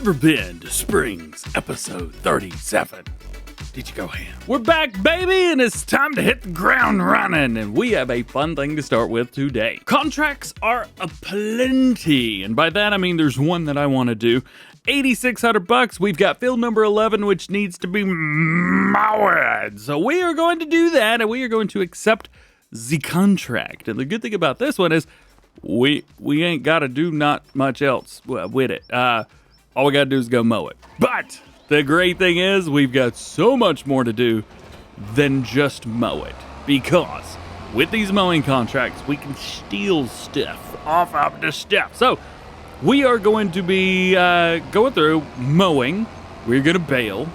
Riverbend Springs, episode 37. DjGoHam. We're back, baby, and it's time to hit the ground running, and we have a fun thing to start with today. Contracts are aplenty, and by that I mean there's one that I want to do. $8,600. We've got field number 11, which needs to be mowed. So we are going to do that, and we are going to accept the contract. And the good thing about this one is we ain't got to do not much else with it. All we got to do is go mow it. But the great thing is we've got so much more to do than just mow it. Because with these mowing contracts, we can steal stuff off of the stuff. So we are going to be going through mowing. We're going to bale.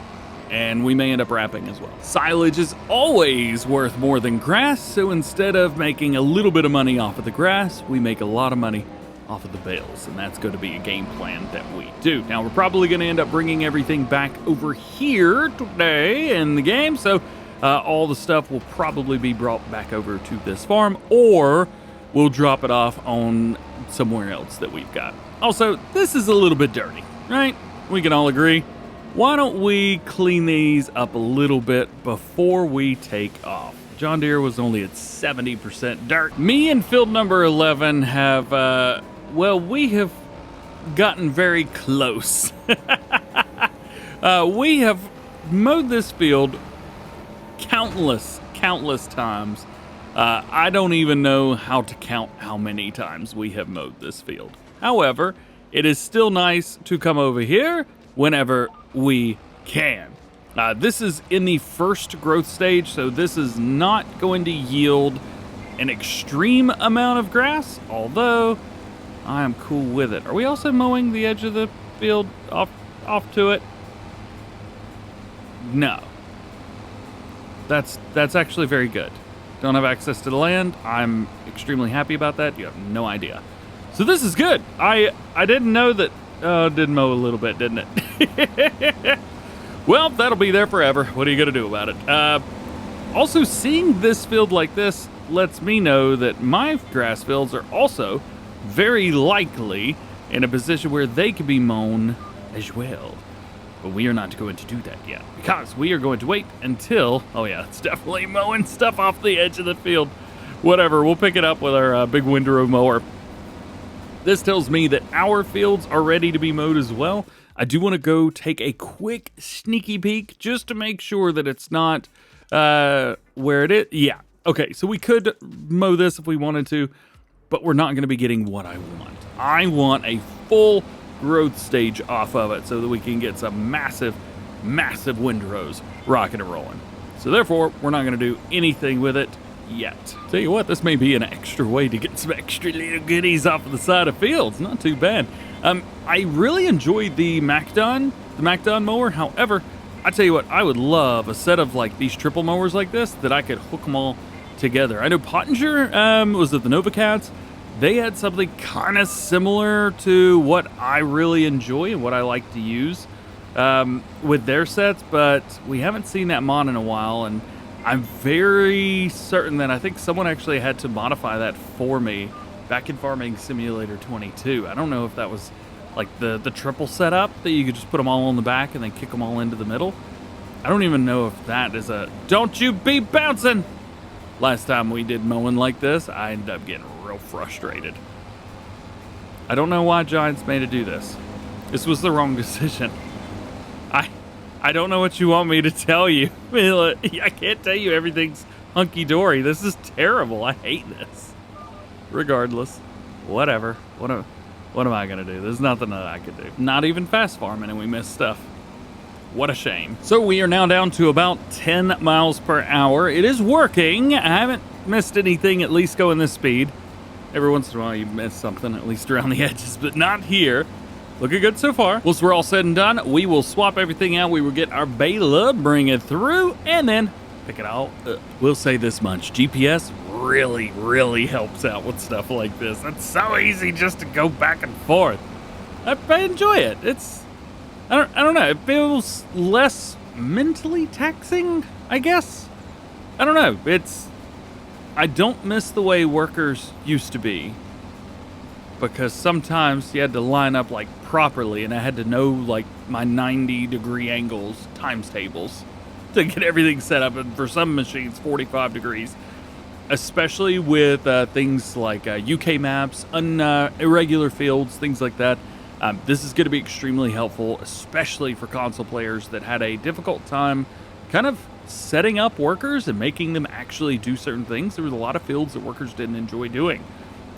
And we may end up wrapping as well. Silage is always worth more than grass. So instead of making a little bit of money off of the grass, we make a lot of money off of the bales, and that's going to be a game plan that we do. Now, we're probably going to end up bringing everything back over here today in the game, so all the stuff will probably be brought back over to this farm, or we'll drop it off on somewhere else that we've got. Also, this is a little bit dirty, right? We can all agree. Why don't we clean these up a little bit before we take off? John Deere was only at 70% dirt. Me and field number 11 have, we have gotten very close. We have mowed this field countless times. I don't even know how to count how many times we have mowed this field. However, it is still nice to come over here whenever we can. This is in the first growth stage, so this is not going to yield an extreme amount of grass, although I am cool with it. Are we also mowing the edge of the field off to it? No. That's actually very good. Don't have access to the land. I'm extremely happy about that. You have no idea. So this is good. I didn't know that. Did mow a little bit, didn't it? Well, that'll be there forever. What are you going to do about it? Also, seeing this field like this lets me know that my grass fields are also very likely in a position where they could be mown as well. But we are not going to do that yet, because we are going to wait until... Oh yeah, it's definitely mowing stuff off the edge of the field. Whatever, we'll pick it up with our big windrow mower. This tells me that our fields are ready to be mowed as well. I do want to go take a quick sneaky peek just to make sure that it's not where it is. Yeah. Okay, so we could mow this if we wanted to, but we're not going to be getting what I want. I want a full growth stage off of it so that we can get some massive windrows rocking and rolling. So therefore, we're not going to do anything with it yet. Tell you what, this may be an extra way to get some extra little goodies off of the side of fields. Not too bad. I really enjoyed the MacDon mower. However, I tell you what, I would love a set of like these triple mowers like this that I could hook them all together. I know Pottinger, was it the NovaCats? They had something kind of similar to what I really enjoy and what I like to use with their sets, but we haven't seen that mod in a while, and I'm very certain that I think someone actually had to modify that for me back in Farming Simulator 22. I don't know if that was like the triple setup that you could just put them all on the back and then kick them all into the middle. I don't even know if that is a... Don't you be bouncing! Last time we did mowing like this, I ended up getting real frustrated. I don't know why Giants made it do this. This was the wrong decision. I don't know what you want me to tell you. I can't tell you everything's hunky-dory. This is terrible. I hate this. Regardless, whatever. What am I going to do? There's nothing that I could do. Not even fast farming, and we missed stuff. What a shame. So we are now down to about 10 miles per hour. It is working. I haven't missed anything, at least going this speed. Every once in a while you miss something, at least around the edges, but not here. Looking good so far. Once we're all said and done, we will swap everything out. We will get our baler, bring it through, and then pick it all up. We'll say this much. GPS really helps out with stuff like this. It's so easy just to go back and forth. I enjoy it. I don't know. It feels less mentally taxing, I guess. I don't know. I don't miss the way workers used to be. because sometimes you had to line up like properly, and I had to know like my 90-degree angles times tables to get everything set up, and for some machines 45 degrees, especially with things like UK maps, irregular fields, things like that. This is going to be extremely helpful, especially for console players that had a difficult time kind of setting up workers and making them actually do certain things. There was a lot of fields that workers didn't enjoy doing.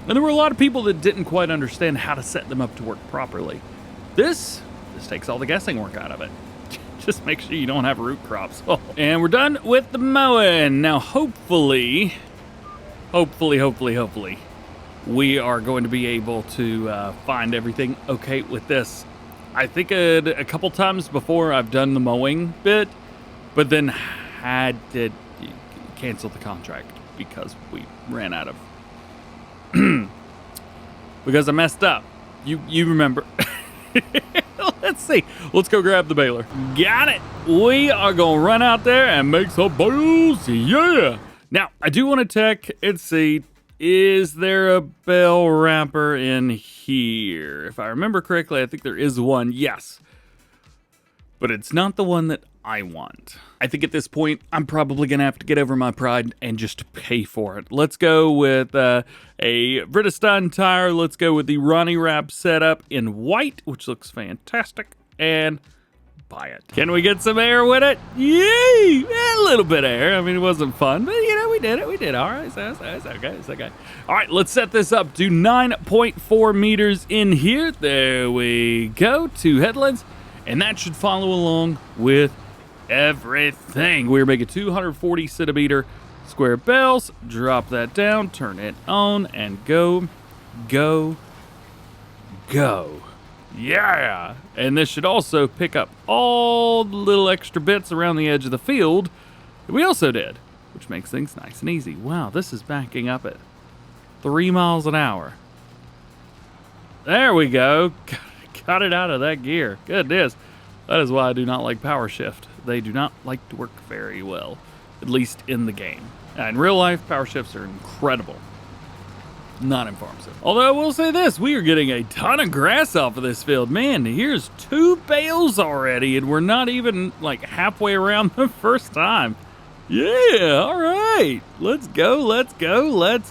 And there were a lot of people that didn't quite understand how to set them up to work properly. This takes all the guessing work out of it. Just make sure you don't have root crops. And we're done with the mowing. Now, hopefully, we are going to be able to find everything okay with this. I think a couple times before I've done the mowing bit, but then had to cancel the contract because we ran out of... because I messed up. You remember. Let's see. Let's go grab the baler. Got it. We are going to run out there and make some bales. Yeah. Now, I do want to check and see, is there a bale wrapper in here? If I remember correctly, I think there is one. Yes. But it's not the one that I want. I think at this point, I'm probably going to have to get over my pride and just pay for it. Let's go with a Bridgestone tire. Let's go with the Ronnie Wrap setup in white, which looks fantastic, and buy it. Can we get some air with it? Yay! A little bit of air. I mean, it wasn't fun, but you know, we did it. We did. All right, so it's okay. It's okay. All right, let's set this up to 9.4 meters in here. There we go. 2 headlands, and that should follow along with everything. We're making 240 centimeter square bales. Drop that down, turn it on, and go. Yeah. And this should also pick up all the little extra bits around the edge of the field that we also did, which makes things nice and easy. Wow, this is backing up at 3 miles an hour. There we go. Got it out of that gear. Goodness. That is why I do not like power shift. They do not like to work very well, at least in the game. In real life, power shifts are incredible. Not in farm sim. Although I will say this, we are getting a ton of grass off of this field. Man, here's 2 bales already, and we're not even like halfway around the first time. Yeah, all right. Let's go. Getting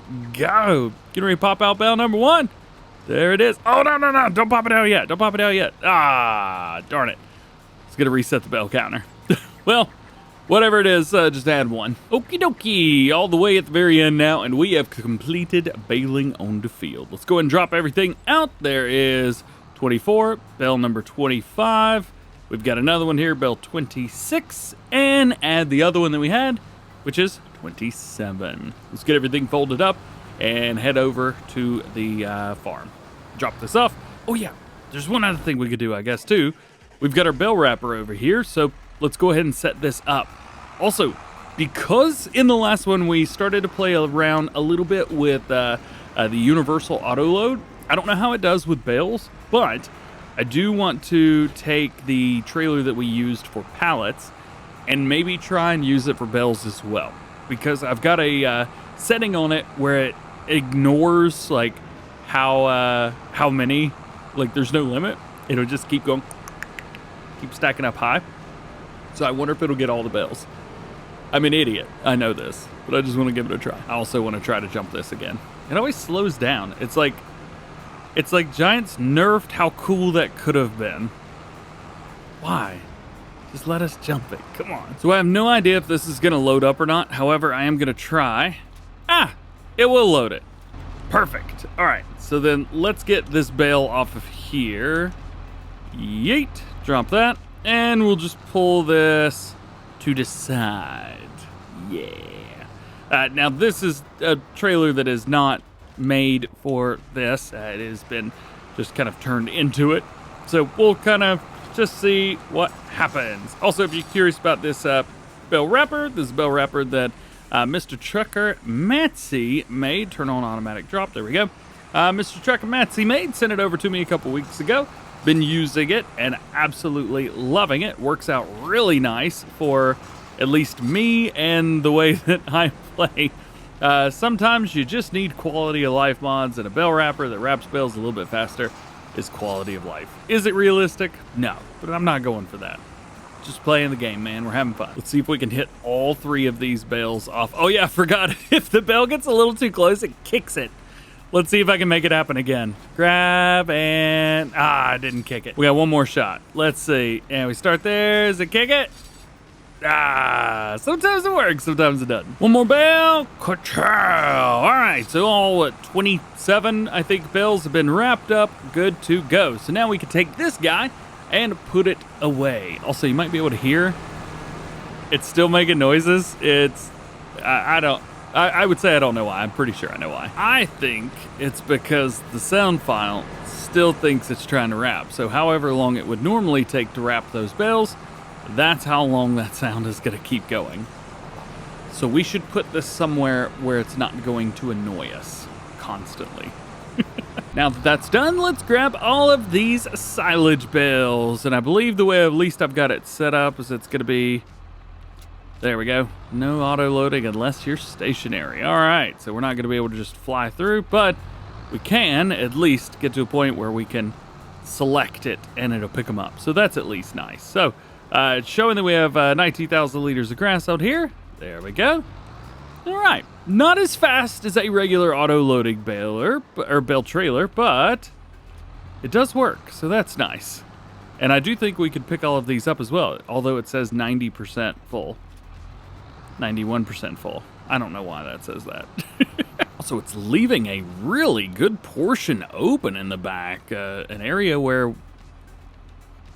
ready to pop out bale number 1. There it is. Oh, no. Don't pop it out yet. Ah, darn it. It's going to reset the bale counter. Well, whatever it is, just add 1. Okie dokie. All the way at the very end now, and we have completed baling on the field. Let's go ahead and drop everything out. There is 24, bale number 25. We've got another one here, bale 26, and add the other one that we had, which is 27. Let's get everything folded up and head over to the farm. Drop this off. Oh yeah, there's one other thing we could do, I guess, too. We've got our bale wrapper over here, so let's go ahead and set this up. Also, because in the last one we started to play around a little bit with the universal auto load, I don't know how it does with bales, but I do want to take the trailer that we used for pallets and maybe try and use it for bales as well, because I've got a setting on it where it ignores like how many, like there's no limit. It'll just keep going, keep stacking up high. So I wonder if it'll get all the bales. I'm an idiot, I know this, but I just want to give it a try. I also want to try to jump this again. It always slows down. It's like Giants nerfed how cool that could have been. Why? Just let us jump it, come on. So I have no idea if this is gonna load up or not. However, I am gonna try. It will load it. Perfect. All right, so then let's get this bale off of here. Yeet, drop that. And we'll just pull this to the side. Yeah. Now this is a trailer that is not made for this. It has been just kind of turned into it. So we'll kind of just see what happens. Also, if you're curious about this bale wrapper, this is a bale wrapper that Mr. Trucker Matsy made. Turn on automatic drop. There we go. Mr. Trucker Matsy made. Sent it over to me a couple weeks ago. Been using it and absolutely loving it. Works out really nice for at least me and the way that I play Sometimes you just need quality of life mods, and a bale wrapper that wraps bales a little bit faster is quality of life. Is it realistic? No, but I'm not going for that. Just playing the game, man. We're having fun. Let's see if we can hit all 3 of these bales off. Oh yeah, I forgot. If the bale gets a little too close, it kicks it. Let's see if I can make it happen again. Grab and... I didn't kick it. We got one more shot. Let's see. And we start there. Does it kick it? Sometimes it works, sometimes it doesn't. One more bale. All right, so all 27, I think, bales have been wrapped up. Good to go. So now we can take this guy and put it away. Also, you might be able to hear it's still making noises. I would say I don't know why. I'm pretty sure I know why. I think it's because the sound file still thinks it's trying to wrap. So however long it would normally take to wrap those bales, that's how long that sound is going to keep going. So we should put this somewhere where it's not going to annoy us constantly. Now that that's done, let's grab all of these silage bales. And I believe the way at least I've got it set up is it's going to be... There we go. No auto loading unless you're stationary. All right, so we're not going to be able to just fly through, but we can at least get to a point where we can select it and it'll pick them up. So that's at least nice. So it's showing that we have 19,000 liters of grass out here. There we go. All right, not as fast as a regular auto-loading baler or bale trailer, but it does work, so that's nice. And I do think we could pick all of these up as well, although it says 90% full, 91% full. I don't know why that says that. Also, it's leaving a really good portion open in the back, an area where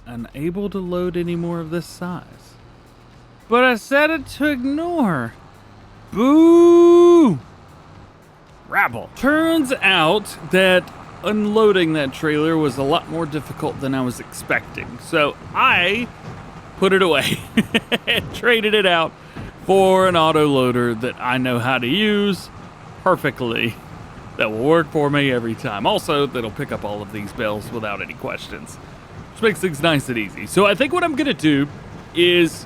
I'm unable to load any more of this size. But I set it to ignore. Boo! Rabble. Turns out that unloading that trailer was a lot more difficult than I was expecting. So I put it away and traded it out for an auto loader that I know how to use perfectly. That will work for me every time. Also, that'll pick up all of these bales without any questions, which makes things nice and easy. So I think what I'm going to do is,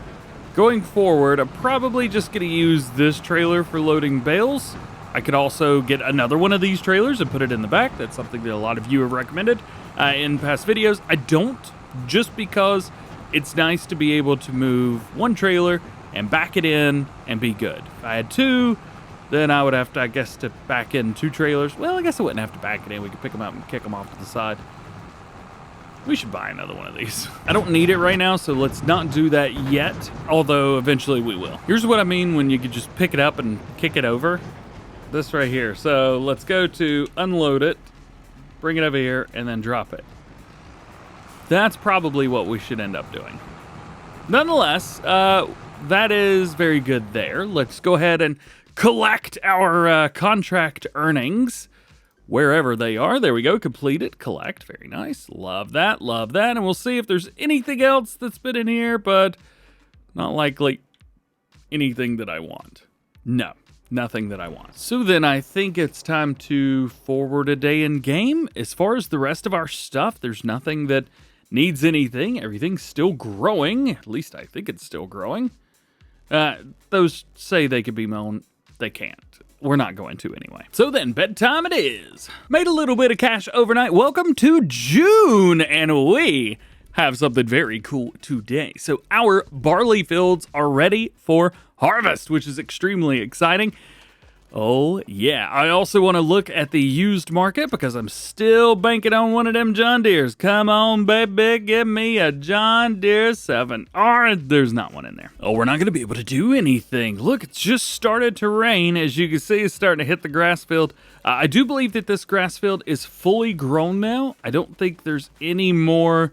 going forward, I'm probably just going to use this trailer for loading bales. I could also get another one of these trailers and put it in the back. That's something that a lot of you have recommended in past videos. I don't, just because it's nice to be able to move one trailer and back it in and be good. If I had 2, then I would have to, I guess, to back in 2 trailers. Well, I guess I wouldn't have to back it in. We could pick them up and kick them off to the side. We should buy another one of these. I don't need it right now, so let's not do that yet, although eventually we will. Here's what I mean when you could just pick it up and kick it over. This right here. So let's go to unload it, bring it over here, and then drop it. That's probably what we should end up doing. Nonetheless, that is very good there. Let's go ahead and collect our contract earnings. Wherever they are. There we go. Complete it. Collect. Very nice. Love that. Love that. And we'll see if there's anything else that's been in here, but not likely anything that I want. No, nothing that I want. So then I think it's time to forward a day in game. As far as the rest of our stuff, there's nothing that needs anything. Everything's still growing. At least I think it's still growing. Those say they could be mown. They can't. We're not going to anyway. So then, bedtime it is. Made a little bit of cash overnight. Welcome to June, and we have something very cool today. So our barley fields are ready for harvest, which is extremely exciting. Oh, yeah. I also want to look at the used market because I'm still banking on one of them John Deeres. Come on, baby, give me a John Deere 7R. There's not one in there. Oh, we're not going to be able to do anything. Look, it's just started to rain. As you can see, it's starting to hit the grass field. I do believe that this grass field is fully grown now. I don't think there's any more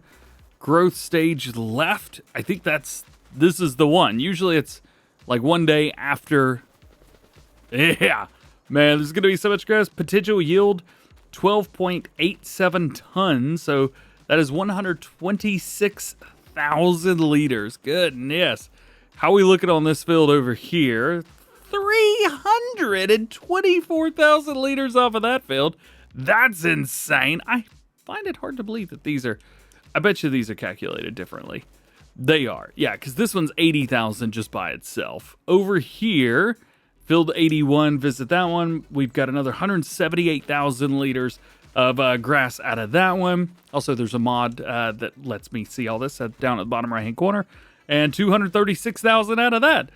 growth stage left. I think this is the one. Usually it's like one day after... Yeah, man, there's going to be so much grass. Potential yield, 12.87 tons. So that is 126,000 liters. Goodness. How are we looking on this field over here? 324,000 liters off of that field. That's insane. I find it hard to believe that these are, I bet you these are calculated differently. They are. Yeah, because this one's 80,000 just by itself. Over here... Field 81, visit that one. We've got another 178,000 liters of grass out of that one. Also, there's a mod that lets me see all this down at the bottom right-hand corner. And 236,000 out of that.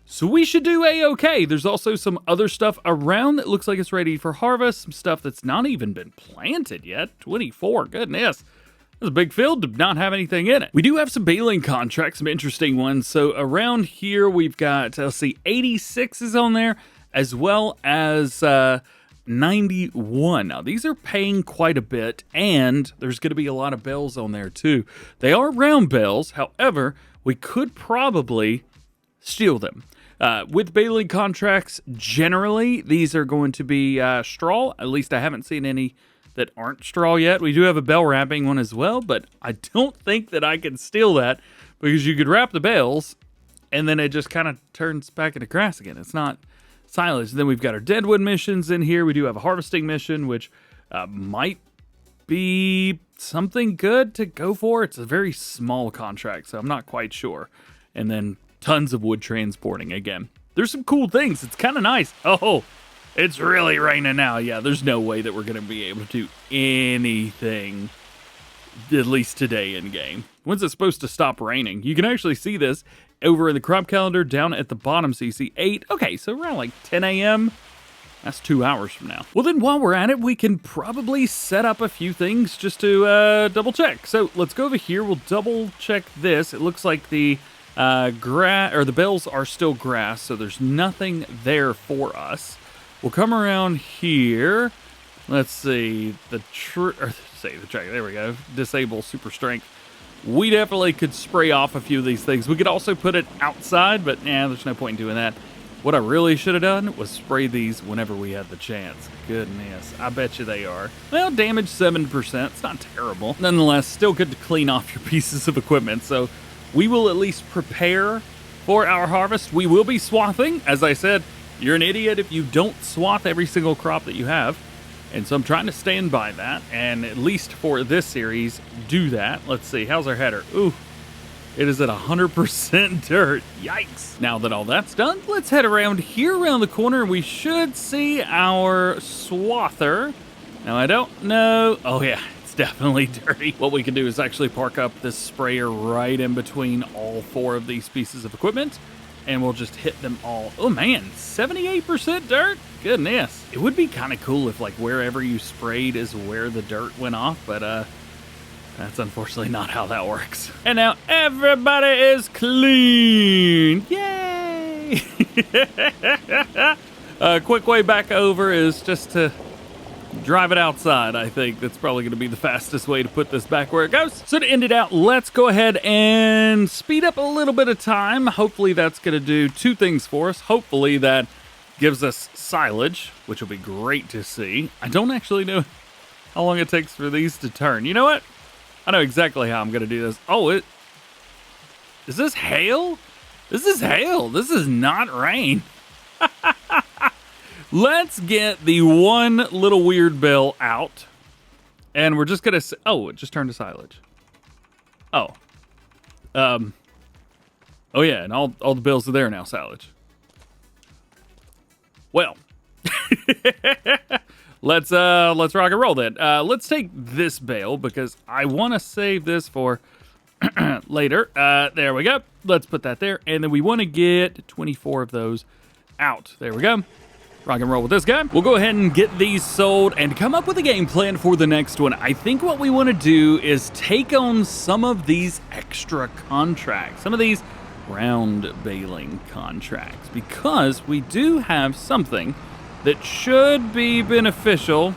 So we should do A-okay. There's also some other stuff around that looks like it's ready for harvest. Some stuff that's not even been planted yet. 24, goodness. This is a big field, did not have anything in it. We do have some baling contracts, some interesting ones. So around here, we've got, let's see, 86 is on there, as well as 91. Now, these are paying quite a bit, and there's going to be a lot of bales on there, too. They are round bales. However, we could probably steal them. With baling contracts, generally, these are going to be straw. At least I haven't seen any that aren't straw yet. We do have a bale wrapping one as well, but I don't think that I can steal that because you could wrap the bales and then it just kind of turns back into grass again. It's not silage. Then we've got our deadwood missions in here. We do have a harvesting mission, which might be something good to go for. It's a very small contract, so I'm not quite sure. And then tons of wood transporting again. There's some cool things. It's kind of nice. Oh, it's really raining now. Yeah, there's no way that we're going to be able to do anything, at least today in game. When's it supposed to stop raining? You can actually see this over in the crop calendar down at the bottom. So you see 8. Okay, so around like 10 a.m. That's 2 hours from now. Well, then while we're at it, we can probably set up a few things just to double check. So let's go over here. We'll double check this. It looks like the grass or the bales are still grass, so there's nothing there for us. We'll come around here. Let's see the track. There we go. Disable super strength. We definitely could spray off a few of these things. We could also put it outside, but there's no point in doing that. What I really should have done was spray these whenever we had the chance. Goodness, I bet you they are. Well, damage 7%. It's not terrible. Nonetheless, still good to clean off your pieces of equipment. So we will at least prepare for our harvest. We will be swathing. As I said, you're an idiot if you don't swath every single crop that you have. And so I'm trying to stand by that. And at least for this series, do that. Let's see. How's our header? Ooh, it is at 100% dirt. Yikes. Now that all that's done, let's head around here around the corner. And we should see our swather. Now, I don't know. Oh, yeah. Definitely dirty. What we can do is actually park up this sprayer right in between all 4 of these pieces of equipment, and we'll just hit them all. Oh man, 78% dirt? Goodness. It would be kind of cool if like wherever you sprayed is where the dirt went off, but that's unfortunately not how that works. And now everybody is clean. Yay! A quick way back over is just to drive it outside. I think that's probably going to be the fastest way to put this back where it goes. So to end it out, let's go ahead and speed up a little bit of time. Hopefully that's going to do 2 things for us. Hopefully that gives us silage, which will be great to see. I don't actually know how long it takes for these to turn. You know what? I know exactly how I'm going to do this. Oh, is this hail? This is hail. This is not rain. Let's get the one little weird bale out. And we're just going to... Oh, it just turned to silage. Oh. Oh, yeah, and all the bales are there now, silage. Well. Let's rock and roll then. Let's take this bale because I want to save this for later. There we go. Let's put that there. And then we want to get 24 of those out. There we go. Rock and roll with this guy. We'll go ahead and get these sold and come up with a game plan for the next one. I think what we want to do is take on some of these extra contracts, some of these round baling contracts, because we do have something that should be beneficial.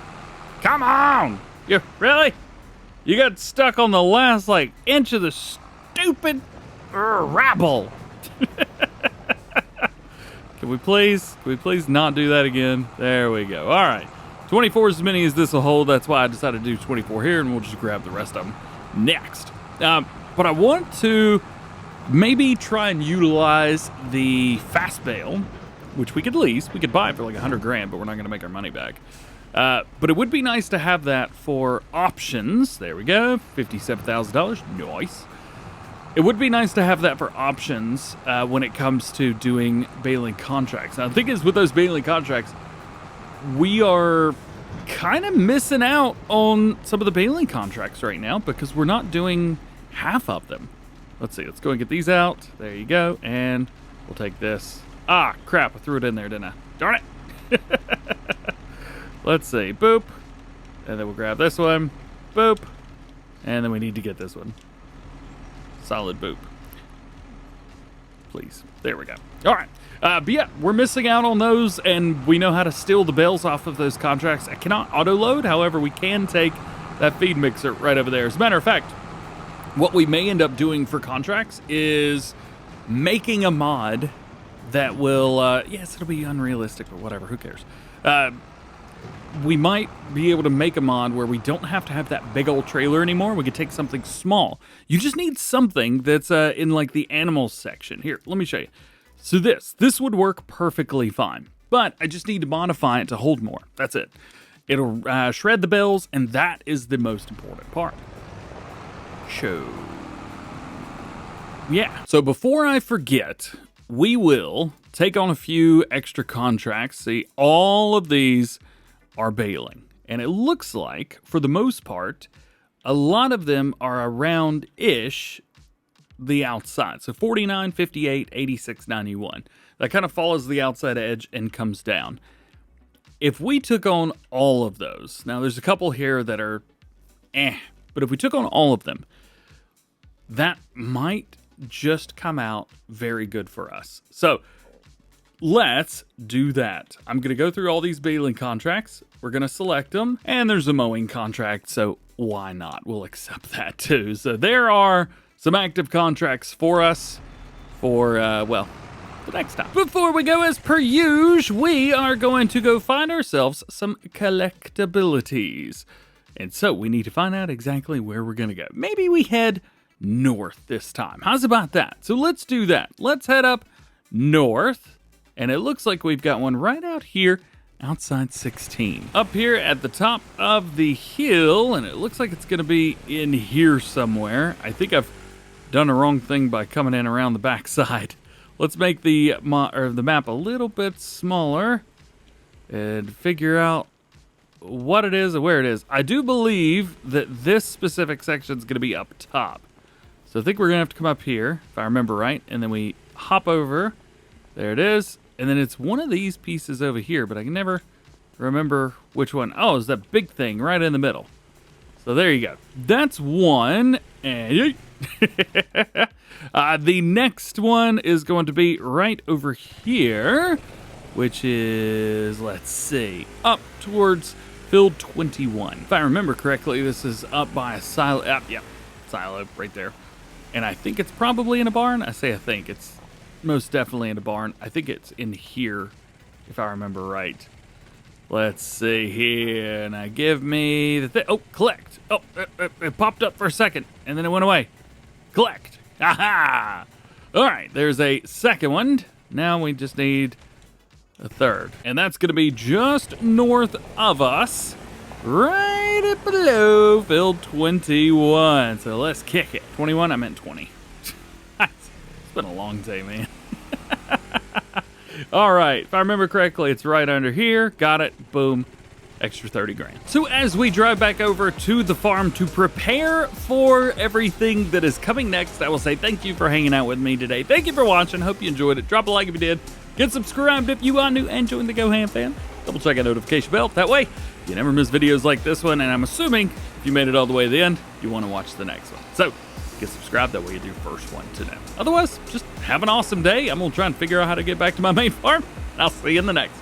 Come on! You really? You got stuck on the last like inch of the stupid rabble. Can we please not do that again? There we go. All right. 24 is as many as this will hold. That's why I decided to do 24 here, and we'll just grab the rest of them next. But I want to maybe try and utilize the fast bale, which we could lease. We could buy it for like $100,000, but we're not going to make our money back. But it would be nice to have that for options. There we go. $57,000. Nice. It would be nice to have that for options when it comes to doing baling contracts. Now, the thing is, with those baling contracts, we are kind of missing out on some of the baling contracts right now because we're not doing half of them. Let's see. Let's go and get these out. There you go. And we'll take this. Ah, crap. I threw it in there, didn't I? Darn it. Let's see. Boop. And then we'll grab this one. Boop. And then we need to get this one. Solid boop. Please. There we go. All right. But yeah, we're missing out on those, and we know how to steal the bales off of those contracts. I cannot auto-load. However, we can take that feed mixer right over there. As a matter of fact, what we may end up doing for contracts is making a mod that will, yes, it'll be unrealistic, but whatever, who cares? We might be able to make a mod where we don't have to have that big old trailer anymore. We could take something small. You just need something that's in like the animals section. Here, let me show you. So this would work perfectly fine, but I just need to modify it to hold more. That's it. It'll shred the bales, and that is the most important part. Yeah. So before I forget, we will take on a few extra contracts. See, all of these are baling, and it looks like, for the most part, a lot of them are around-ish the outside. So 49, 58, 86, 91. That kind of follows the outside edge and comes down. If we took on all of those, now there's a couple here that are but if we took on all of them, that might just come out very good for us. So let's do that. I'm going to go through all these baling contracts. We're going to select them, and there's a mowing contract, so why not? We'll accept that too. So there are some active contracts for us for, well, the next time. Before we go, as per usual, we are going to go find ourselves some collectabilities. And so we need to find out exactly where we're going to go. Maybe we head north this time. How's about that? So let's do that. Let's head up north. And it looks like we've got one right out here outside 16. Up here at the top of the hill, and it looks like it's going to be in here somewhere. I think I've done a wrong thing by coming in around the backside. Let's make the map a little bit smaller and figure out what it is and where it is. I do believe that this specific section is going to be up top. So I think we're going to have to come up here, if I remember right, and then we hop over. There it is. And then it's one of these pieces over here, but I can never remember which one. Oh, it's that big thing right in the middle. So there you go. That's one. And the next one is going to be right over here, which is, let's see, up towards field 21. If I remember correctly, this is up by a silo. Yeah, silo right there. And I think it's probably in a barn. I say I think. It's most definitely in a barn. I think it's in here, if I remember right. Let's see here. Now give me the thing. Oh, collect. Oh, it popped up for a second, and then it went away. Collect. Aha! All right, there's a second one. Now we just need a third. And that's going to be just north of us, right up below field 21. So let's kick it. 21, I meant 20. It's been a long day, man. All right, if I remember correctly, it's right under here. Got it. Boom. Extra 30 grand. So as we drive back over to the farm to prepare for everything that is coming next, I will say thank you for hanging out with me today. Thank you for watching. Hope you enjoyed it. Drop a like if you did. Get subscribed if you are new and join the DjGoHam fan. Double check that notification bell. That way, you never miss videos like this one. And I'm assuming if you made it all the way to the end, you want to watch the next one. So get subscribed. That way you do first one to know. Otherwise, just have an awesome day. I'm going to try and figure out how to get back to my main farm. And I'll see you in the next one.